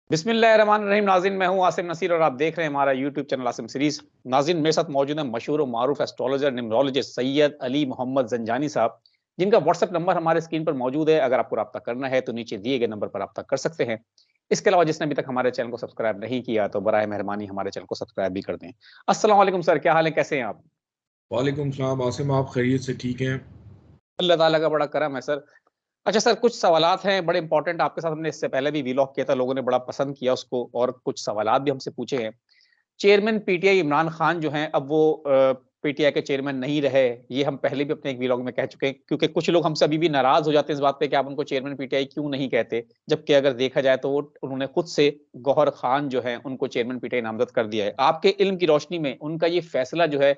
बिस्मिल्लाहिर्रहमानिर्रहीम। नाज़रीन, मैं हूं आसिम नसीर और आप देख रहे हैं हमारा यूट्यूब चैनल आसिम सीरीज। नाज़रीन, मेरे साथ मौजूद है मशहूर और मारूफ एस्ट्रोलॉजर न्यूमरोलॉजिस्ट सैयद अली मोहम्मद जंजानी साहब, जिनका व्हाट्सएप नंबर हमारे स्क्रीन पर मौजूद है। अगर आपको रब्ता करना है तो नीचे दिए गए नंबर पर रब्ता कर सकते हैं। इसके अलावा जिसने अभी तक हमारे चैनल को सब्सक्राइब नहीं किया तो बराए मेहरबानी हमारे चैनल को सब्सक्राइब भी कर दें। अस्सलाम वालेकुम सर, क्या हाल है, कैसे हैं आप? वालेकुम सलाम आसिम, आप खैरियत से ठीक हैं? अल्लाह ताला का बड़ा करम है सर। अच्छा सर, कुछ सवालात हैं बड़े इंपॉर्टेंट, आपके साथ हमने इससे पहले भी वीलॉग किया था, लोगों ने बड़ा पसंद किया उसको और कुछ सवालात भी हमसे पूछे हैं। चेयरमैन पीटीआई इमरान खान जो हैं, अब वो पीटीआई के चेयरमैन नहीं रहे। ये हम पहले भी अपने एक व्लॉग में कह चुके हैं, क्योंकि कुछ लोग हमसे अभी भी नाराज़ हो जाते हैं इस बात पे कि आप उनको चेयरमैन पीटीआई क्यों नहीं कहते? जबकि अगर देखा जाए तो वो उन्होंने खुद से गौहर खान जो हैं, उनको चेयरमैन पीटीआई नामज़द कर दिया है। आपके इल्म की रोशनी में उनका ये फैसला जो है,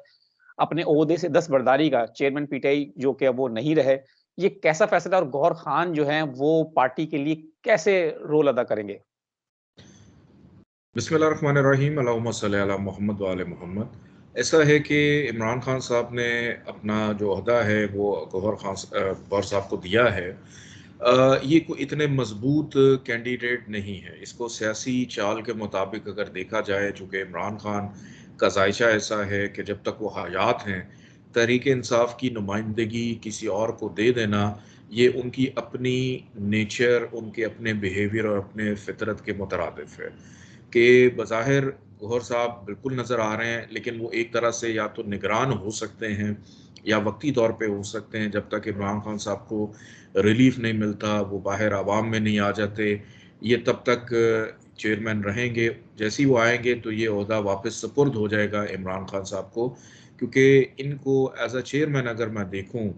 अपने ओहदे से दस्तबरदारी का, चेयरमैन पीटीआई जो कि अब वो नहीं रहे, ये कैसा फैसला और गौहर खान जो हैं, वो पार्टी के लिए कैसे रोल अदा करेंगे? बिस्मिल्लाहिर्रहमानिर्रहीम, अल्लाहुम्मा सल्ली अला मोहम्मद व आले मोहम्मद। ऐसा है कि इमरान खान साहब ने अपना जो ओहदा है वो गौहर साहब को दिया है। ये कोई इतने मजबूत कैंडिडेट नहीं है। इसको सियासी चाल के मुताबिक अगर देखा जाए, चूँकि इमरान खान का जायशा ऐसा है कि जब तक वो हयात हैं, तहरीक इंसाफ की नुमाइंदगी किसी और को दे देना, ये उनकी अपनी नेचर, उनके अपने बिहेवियर और अपने फितरत के मुतरादिफ है। कि बज़ाहिर गौहर साहब बिल्कुल नज़र आ रहे हैं, लेकिन वो एक तरह से या तो निगरान हो सकते हैं या वक्ती तौर पे हो सकते हैं। जब तक इमरान खान साहब को रिलीफ नहीं मिलता, वो बाहर आवाम में नहीं आ जाते, ये तब तक चेयरमैन रहेंगे। जैसे ही वो आएंगे तो ये ओहदा वापस सुपुर्द हो जाएगा इमरान खान साहब को, क्योंकि इनको एज अ चेयरमैन अगर मैं देखूं,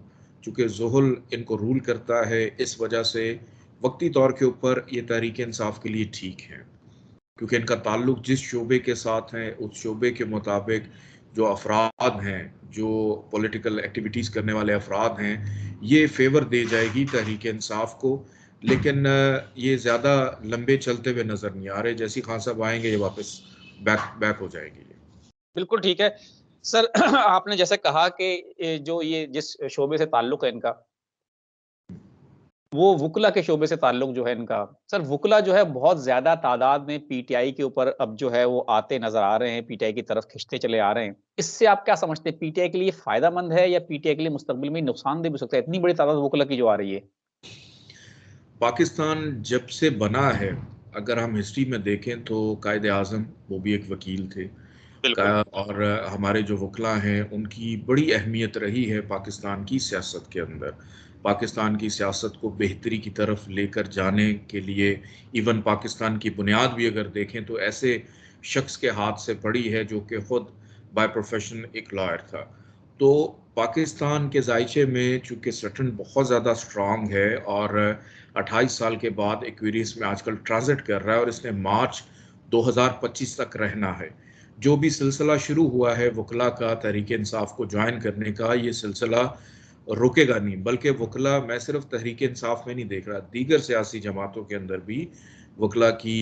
चूँकि ज़ुहुल इनको रूल करता है, इस वजह से वक्ती तौर के ऊपर ये तहरीक इंसाफ के लिए ठीक है, क्योंकि इनका ताल्लुक जिस शोबे के साथ है उस शोबे के मुताबिक जो अफराद हैं, जो पॉलिटिकल एक्टिविटीज़ करने वाले अफराद हैं, ये फेवर दे जाएगी तहरीक इंसाफ को। लेकिन ये ज़्यादा लंबे चलते हुए नज़र नहीं आ रहे। जैसे ही खान साहब आएंगे ये वापस बैक बैक हो जाएंगे। बिल्कुल ठीक है। सर आपने जैसे कहा कि जो ये जिस शोबे से ताल्लुक है इनका, वो वुकला के शोबे से ताल्लुक जो है इनका। सर वुकला जो है बहुत ज़्यादा तादाद में पीटीआई के ऊपर अब जो है वो आते नज़र आ रहे हैं, पीटीआई की तरफ खिंचते चले आ रहे हैं। इससे आप क्या समझते हैं, पीटीआई के लिए फ़ायदेमंद है या पीटीआई के लिए मुस्तकबिल में नुकसानदेह भी हो सकता है? इतनी बड़ी तादाद वुकला की जो आ रही है। पाकिस्तान जब से बना है, अगर हम हिस्ट्री में देखें तो कायदे आज़म वो भी एक वकील थे का, बिल्कुल। और हमारे जो वकला हैं उनकी बड़ी अहमियत रही है पाकिस्तान की सियासत के अंदर। पाकिस्तान की सियासत को बेहतरी की तरफ लेकर जाने के लिए, इवन पाकिस्तान की बुनियाद भी अगर देखें तो ऐसे शख्स के हाथ से पड़ी है जो कि खुद बाय प्रोफेशन एक लॉयर था। तो पाकिस्तान के जायचे में चूँकि सटन बहुत ज़्यादा स्ट्रॉन्ग है और 28 साल के बाद एक्वेरियस में आजकल ट्रांजिट कर रहा है और इसने मार्च 2025 तक रहना है। जो भी सिलसिला शुरू हुआ है वकला का तहरीक इंसाफ को ज्वाइन करने का, ये सिलसिला रुकेगा नहीं। बल्कि वकला, मैं सिर्फ तहरीक इंसाफ में नहीं देख रहा, दीगर सियासी जमातों के अंदर भी वकला की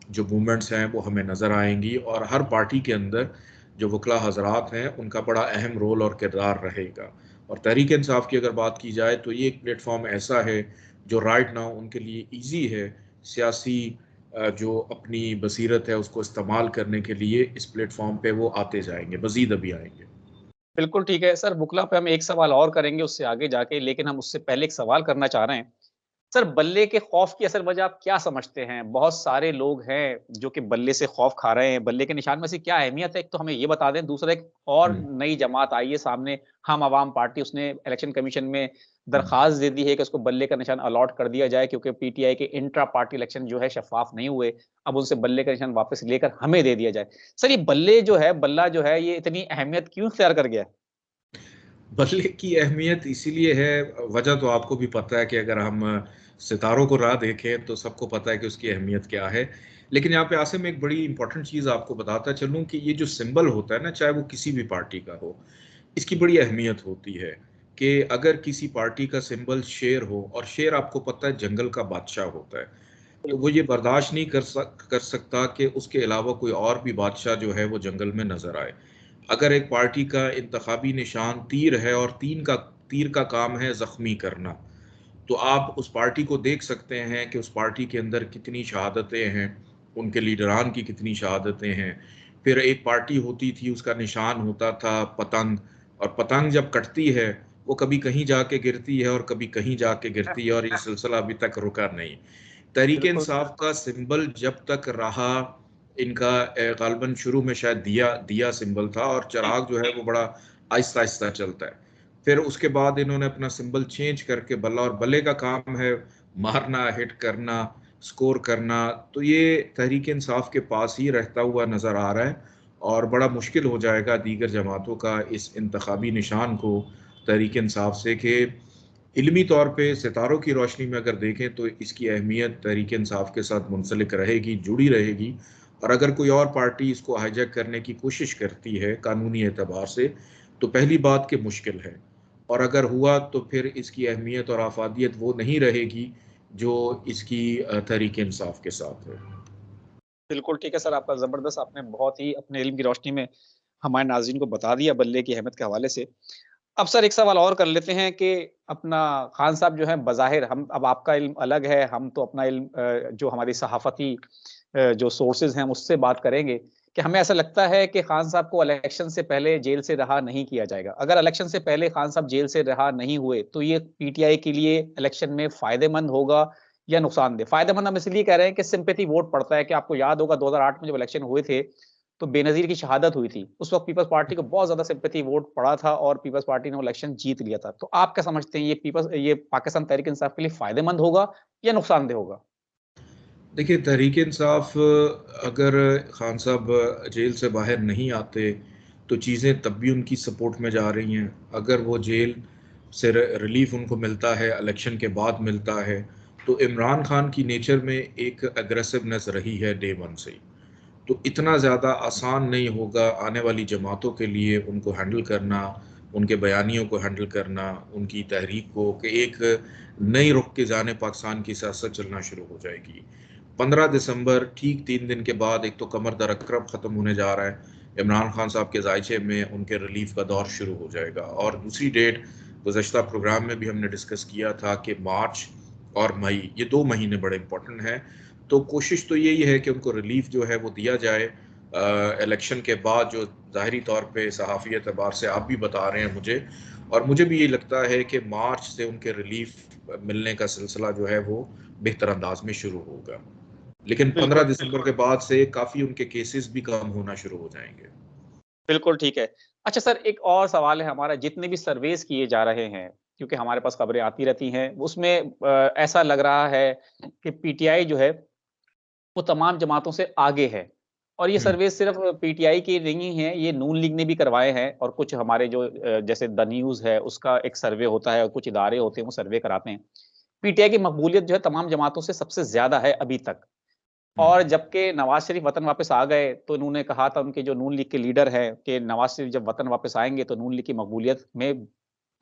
जो मूवमेंट्स हैं वो हमें नज़र आएंगी, और हर पार्टी के अंदर जो वकला हजरात हैं उनका बड़ा अहम रोल और किरदार रहेगा। और तहरीक इंसाफ की अगर बात की जाए तो ये एक प्लेटफॉर्म ऐसा है जो राइट नाउ उनके लिए ईजी है, सियासी जो अपनी बसीरत है उसको इस्तेमाल करने के लिए इस प्लेटफॉर्म पे वो आते जाएंगे, मजीद अभी आएंगे। बिल्कुल ठीक है। सर बुकला पे हम एक सवाल और करेंगे उससे आगे जाके, लेकिन हम उससे पहले एक सवाल करना चाह रहे हैं। सर बल्ले के खौफ की असल वजह आप क्या समझते हैं? बहुत सारे लोग हैं जो कि बल्ले से खौफ खा रहे हैं। बल्ले के निशान में से क्या अहमियत है? एक तो हमें ये बता दें। दूसरा, एक और हम्म, नई जमात आई है सामने, हम अवाम पार्टी, उसने इलेक्शन कमीशन में हम्म। दरख्वास्त दे दी है कि उसको बल्ले का निशान अलॉट कर दिया जाए, क्योंकि पीटीआई के इंट्रा पार्टी इलेक्शन जो है शफ़ाफ़ नहीं हुए। अब उनसे बल्ले का निशान वापस लेकर हमें दे दिया जाए। सर ये बल्ले जो है, बल्ला जो है, ये इतनी अहमियत क्यों इख्तियार कर गया है? बल्ले की अहमियत इसीलिए है, वजह तो आपको भी पता है कि अगर हम सितारों को राह देखें तो सबको पता है कि उसकी अहमियत क्या है। लेकिन यहाँ पे आसिम एक बड़ी इंपॉर्टेंट चीज़ आपको बताता चलूँ कि ये जो सिंबल होता है ना, चाहे वो किसी भी पार्टी का हो, इसकी बड़ी अहमियत होती है। कि अगर किसी पार्टी का सिंबल शेर हो, और शेर आपको पता है जंगल का बादशाह होता है, तो वो ये बर्दाश्त नहीं कर सकता कि उसके अलावा कोई और भी बादशाह जो है वो जंगल में नजर आए। अगर एक पार्टी का इंतखाबी निशान तीर है और तीर का काम है जख्मी करना, तो आप उस पार्टी को देख सकते हैं कि उस पार्टी के अंदर कितनी शहादतें हैं, उनके लीडरान की कितनी शहादतें हैं। फिर एक पार्टी होती थी, उसका निशान होता था पतंग, और पतंग जब कटती है वो कभी कहीं जाके गिरती है और कभी कहीं जाके गिरती है, और ये सिलसिला अभी तक रुका नहीं। तहरीक बिल्कुल इंसाफ का सिंबल जब तक रहा, इनका गालबन शुरू में शायद दिया दिया सिंबल था, और जी। चिराग जो है वो बड़ा आहिस्ता आहिस्ता चलता है। फिर उसके बाद इन्होंने अपना सिंबल चेंज करके बल्ला, और बल्ले का काम है मारना, हिट करना, स्कोर करना। तो ये तहरीक इंसाफ के पास ही रहता हुआ नजर आ रहा है, और बड़ा मुश्किल हो जाएगा दीगर जमातों का इस इंतखाबी निशान को तहरीक इंसाफ से, कि इल्मी तौर पे सितारों की रोशनी में अगर देखें तो इसकी अहमियत तहरीक इंसाफ के साथ मुंसलिक रहेगी, जुड़ी रहेगी। और अगर कोई और पार्टी इसको हाईजैक करने की कोशिश करती है कानूनी एतबार से, तो पहली बात कि मुश्किल है, और अगर हुआ तो फिर इसकी अहमियत और आफादियत वो नहीं रहेगी जो इसकी तहरीक इंसाफ के साथ है। बिल्कुल ठीक है सर, आपका ज़बरदस्त, आपने बहुत ही अपने इल्म की रोशनी में हमारे नाज़रीन को बता दिया बल्ले की अहमियत के हवाले से। अब सर एक सवाल और कर लेते हैं कि अपना खान साहब जो हैं बज़ाहिर हम अब आपका इल्म अलग है, हम तो अपना इल्म जो हमारी सहाफ़ती जो सोर्सेज़ हैं उससे बात करेंगे कि हमें ऐसा लगता है कि खान साहब को इलेक्शन से पहले जेल से रहा नहीं किया जाएगा। अगर इलेक्शन से पहले खान साहब जेल से रहा नहीं हुए, तो ये पीटीआई के लिए इलेक्शन में फ़ायदेमंद होगा या नुकसानदेह? फ़ायदेमंद हम इसलिए कह रहे हैं कि सिम्पैथी वोट पड़ता है कि आपको याद होगा 2008 में जब इलेक्शन हुए थे, तो बेनज़ीर की शहादत हुई थी। उस वक़्त पीपल्स पार्टी को बहुत ज़्यादा सिम्पैथी वोट पड़ा था और पीपल्स पार्टी ने वो इलेक्शन जीत लिया था। तो आप क्या समझते हैं ये पाकिस्तान तहरीक इंसाफ के लिए फ़ायदेमंद होगा या नुकसानदेह होगा? देखिए, तहरीक इंसाफ अगर खान साहब जेल से बाहर नहीं आते तो चीज़ें तब भी उनकी सपोर्ट में जा रही हैं। अगर वो जेल से रिलीफ उनको मिलता है, इलेक्शन के बाद मिलता है, तो इमरान खान की नेचर में एक एग्रेसिवनेस रही है डे वन से ही। तो इतना ज़्यादा आसान नहीं होगा आने वाली जमातों के लिए उनको हैंडल करना, उनके बयानियों को हैंडल करना, उनकी तहरीक को, कि एक नई रुख के जाने पाकिस्तान की सियासत चलना शुरू हो जाएगी। 15 दिसंबर ठीक 3 दिन के बाद एक तो कमर दर अक्रब ख़त्म होने जा रहा है, इमरान खान साहब के जायचे में उनके रिलीफ का दौर शुरू हो जाएगा। और दूसरी डेट गुज़श्ता प्रोग्राम में भी हमने डिस्कस किया था कि मार्च और मई, ये 2 महीने बड़े इंपॉर्टेंट हैं। तो कोशिश तो यही है कि उनको रिलीफ जो है वो दिया जाए इलेक्शन के बाद, जो ज़ाहिरी तौर पे सहाफ़ी एतबार से आप भी बता रहे हैं मुझे, और मुझे भी ये लगता है कि मार्च से उनके रिलीफ मिलने का सिलसिला जो है वो बेहतर अंदाज में शुरू होगा। लेकिन 15 बिल्कुल, दिसंबर के बाद से काफ़ी उनके केसेस भी कम होना शुरू हो जाएंगे। बिल्कुल ठीक है। अच्छा सर एक और सवाल है हमारा, जितने भी सर्वेज़ किए जा रहे हैं, क्योंकि हमारे पास खबरें आती रहती हैं, उसमें ऐसा लग रहा है कि पीटीआई जो है वो तमाम जमातों से आगे है। और ये हुँ, सर्वे सिर्फ़ पीटीआई की नहीं है, ये नून लीग ने भी करवाए हैं और कुछ हमारे जो जैसे द न्यूज़ है, उसका एक सर्वे होता है और कुछ इदारे होते हैं, वो सर्वे कराते हैं। पीटीआई की मकबूलियत जो है तमाम जमातों से सबसे ज़्यादा है अभी तक। हुँ, और जबकि नवाज़ शरीफ वतन वापस आ गए, तो उन्होंने कहा था उनके जो नून लीग के लीडर हैं कि नवाज़ शरीफ जब वतन वापस आएँगे, तो नून लीग की मकबूलियत में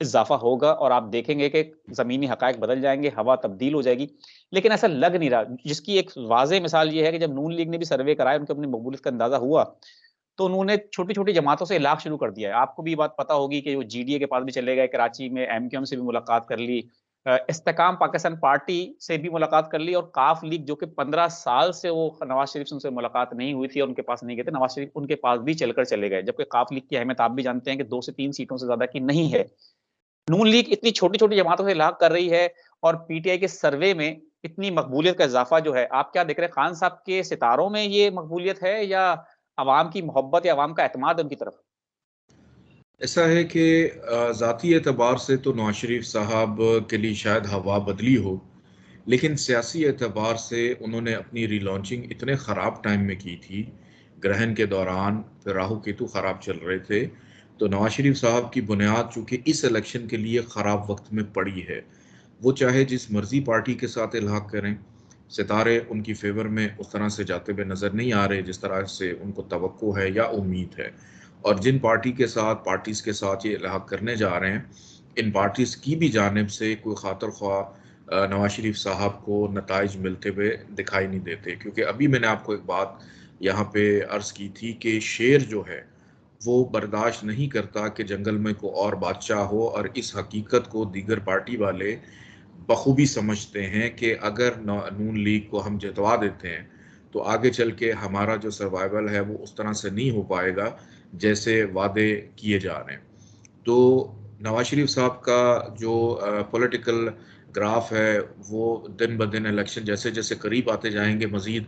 इज़ाफ़ा होगा और आप देखेंगे कि ज़मीनी हक़ाइक़ बदल जाएँगे, हवा तब्दील हो जाएगी। लेकिन ऐसा लग नहीं रहा, जिसकी एक वाज़ेह मिसाल ये है कि जब नून लीग ने भी सर्वे कराया, उनको अपनी मकबूलियत का अंदाज़ा हुआ, तो उन्होंने छोटी-छोटी जमातों से इलाक़ शुरू कर दिया है। आपको भी ये बात पता होगी कि वो जीडीए के पास भी चले गए, कराची में एमक्यूएम से भी मुलाकात कर ली। इस्तेकाम पाकिस्तान पार्टी से भी मुलाकात कर ली और काफ लीग जो कि 15 साल से वो नवाज़ शरीफ से उनसे मुलाकात नहीं हुई थी और उनके पास नहीं गए थे, नवाज़ शरीफ उनके पास भी चलकर चले गए। जबकि काफ लीग की अहमियत आप भी जानते हैं कि 2 से 3 सीटों से ज़्यादा की नहीं है। नून लीग इतनी छोटी-छोटी जमातों से इलाक़ कर रही है और पीटीआई के सर्वे में इतनी मकबूलियत का इज़ाफ़ा जो है, आप क्या देख रहे हैं? खान साहब के सितारों में ये मकबूलियत है या अवाम की मोहब्बत या अवाम का एतमाद है उनकी तरफ? ऐसा है कि ज़ाती एतबार से तो नवाज़ शरीफ साहब के लिए शायद हवा बदली हो, लेकिन सियासी एतबार से उन्होंने अपनी रीलॉन्चिंग इतने ख़राब टाइम में की थी, ग्रहण के दौरान, फिर राहु केतु ख़राब चल रहे थे, तो नवाज़ शरीफ साहब की बुनियाद चूँकि इस इलेक्शन के लिए ख़राब वक़्त में पड़ी है। वो चाहे जिस मर्ज़ी पार्टी के साथ इल्हाक़ करें, सितारे उनकी फ़ेवर में उस तरह से जाते हुए नज़र नहीं आ रहे, जिस तरह से उनको तवक्को है या उम्मीद है। और जिन पार्टीज़ के साथ ये इल्हाक़ करने जा रहे हैं, इन पार्टीज़ की भी जानिब से कोई ख़ातिर ख़्वाह नवाज़ शरीफ साहब को नताइज मिलते हुए दिखाई नहीं देते। क्योंकि अभी मैंने आपको एक बात यहाँ पे अर्ज़ की थी कि शेर जो है, वो बर्दाश्त नहीं करता कि जंगल में कोई और बादशाह हो, और इस हकीकत को दीगर पार्टी वाले बखूबी समझते हैं कि अगर नून लीग को हम जितवा देते हैं, तो आगे चल के हमारा जो सर्वाइवल है वो उस तरह से नहीं हो पाएगा जैसे वादे किए जा रहे हैं। तो नवाज शरीफ साहब का जो पॉलिटिकल ग्राफ है वो दिन ब दिन इलेक्शन जैसे जैसे करीब आते जाएंगे मजीद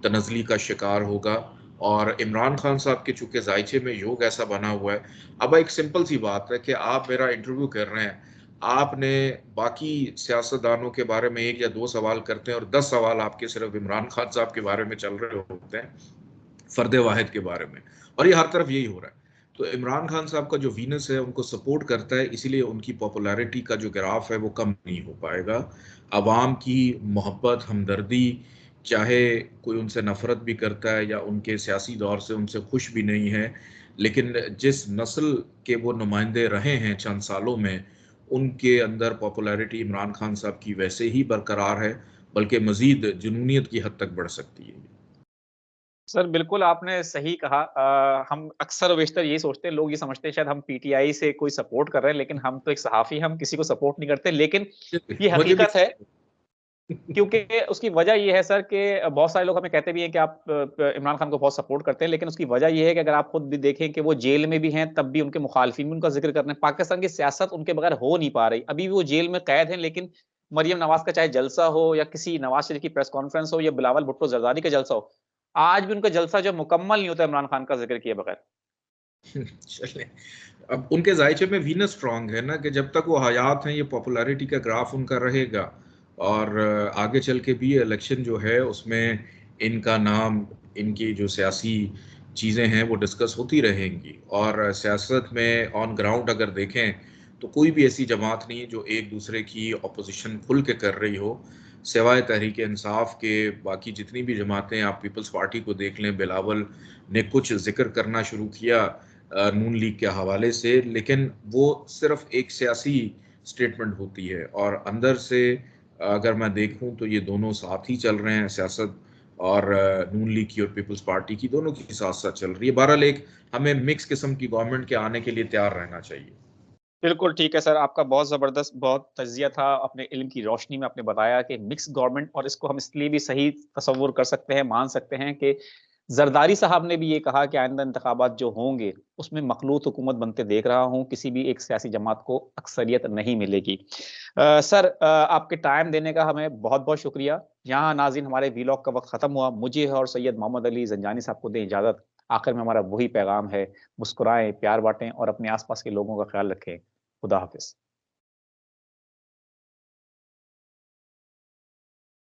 तनज़ली का शिकार होगा। और इमरान खान साहब के चूंकि जायचे में योग ऐसा बना हुआ है, अब एक सिंपल सी बात है कि आप मेरा इंटरव्यू कर रहे हैं, आपने बाकी सियासतदानों के बारे में 1 या 2 सवाल करते हैं और 10 सवाल आपके सिर्फ इमरान खान साहब के बारे में चल रहे होते हैं, फर्द वाहिद के बारे में। और ये हर तरफ यही हो रहा है। तो इमरान खान साहब का जो वीनस है उनको सपोर्ट करता है, इसीलिए उनकी पॉपुलैरिटी का जो ग्राफ है वो कम नहीं हो पाएगा। अवाम की मोहब्बत, हमदर्दी, चाहे कोई उनसे नफरत भी करता है या उनके सियासी दौर से उनसे खुश भी नहीं है, लेकिन जिस नस्ल के वो नुमाइंदे रहे हैं चंद सालों में, उनके अंदर पॉपुलैरिटी इमरान खान साहब की वैसे ही बरकरार है, बल्कि मजीद जुनूनियत की हद तक बढ़ सकती है। सर बिल्कुल आपने सही कहा। हम अक्सर बेशतर यही सोचते हैं, लोग ये समझते हैं शायद हम पीटीआई से कोई सपोर्ट कर रहे हैं, लेकिन हम तो एक सहाफ़ी, हम किसी को सपोर्ट नहीं करते। लेकिन ये मुझे भी हकीकत है, क्योंकि उसकी वजह ये है सर कि बहुत सारे लोग हमें कहते भी हैं कि आप इमरान खान को बहुत सपोर्ट करते हैं, लेकिन उसकी वजह ये है कि अगर आप खुद भी देखें कि वो जेल में भी हैं, तब भी उनके मुखालिफिन भी उनका जिक्र कर रहे हैं। पाकिस्तान की सियासत उनके बगैर हो नहीं पा रही। अभी भी वो जेल में कैद हैं, लेकिन मरियम नवाज का चाहे जलसा हो या किसी नवाज शरीफ की प्रेस कॉन्फ्रेंस हो या बिलावल भुट्टो जरदारी का जलसा हो, आज भी उनका जलसा जो मुकम्मल नहीं होता इमरान खान का जिक्र किए बगैर। चले, अब उनके जायचे में वीनस स्ट्रांग है ना, कि जब तक वो हयात हैं ये पॉपुलैरिटी का ग्राफ उनका रहेगा। और आगे चल के भी इलेक्शन जो है उसमें इनका नाम, इनकी जो सियासी चीज़ें हैं वो डिस्कस होती रहेंगी। और सियासत में ऑन ग्राउंड अगर देखें तो कोई भी ऐसी जमात नहीं है जो एक दूसरे की अपोजिशन खुल के कर रही हो, सिवाय तहरीक इंसाफ के। बाकी जितनी भी जमातें, आप पीपल्स पार्टी को देख लें, बिलावल ने कुछ जिक्र करना शुरू किया नून लीग के हवाले से, लेकिन वो सिर्फ एक सियासी स्टेटमेंट होती है। और अंदर से अगर मैं देखूं तो ये दोनों साथ ही चल रहे हैं, सियासत और नून लीग की और पीपल्स पार्टी की, दोनों की साथ साथ चल रही है। बहरहाल एक हमें मिक्स किस्म की गवर्नमेंट के आने के लिए तैयार रहना चाहिए। बिल्कुल ठीक है सर, आपका बहुत ज़बरदस्त, बहुत तज़िया था। अपने इल्म की रोशनी में आपने बताया कि मिक्स गवर्नमेंट, और इसको हम इसलिए भी सही तसव्वुर कर सकते हैं, मान सकते हैं कि ज़रदारी साहब ने भी ये कहा कि आइंदा इंतखाबात जो होंगे, उसमें मखलूत हुकूमत बनते देख रहा हूँ, किसी भी एक सियासी जमात को अक्सरियत नहीं मिलेगी। सर आपके टाइम देने का हमें बहुत-बहुत शुक्रिया। यहाँ नाज़रीन हमारे वीलॉग का वक़्त ख़त्म हुआ। मुझे और सैयद मोहम्मद अली ज़ंजानी साहब को दें इजाज़त। आखिर में हमारा वही पैगाम है, मुस्कुराएँ, प्यार बाँटें और अपने आस-पास के लोगों का ख़्याल रखें। खुदा हाफ़िज़।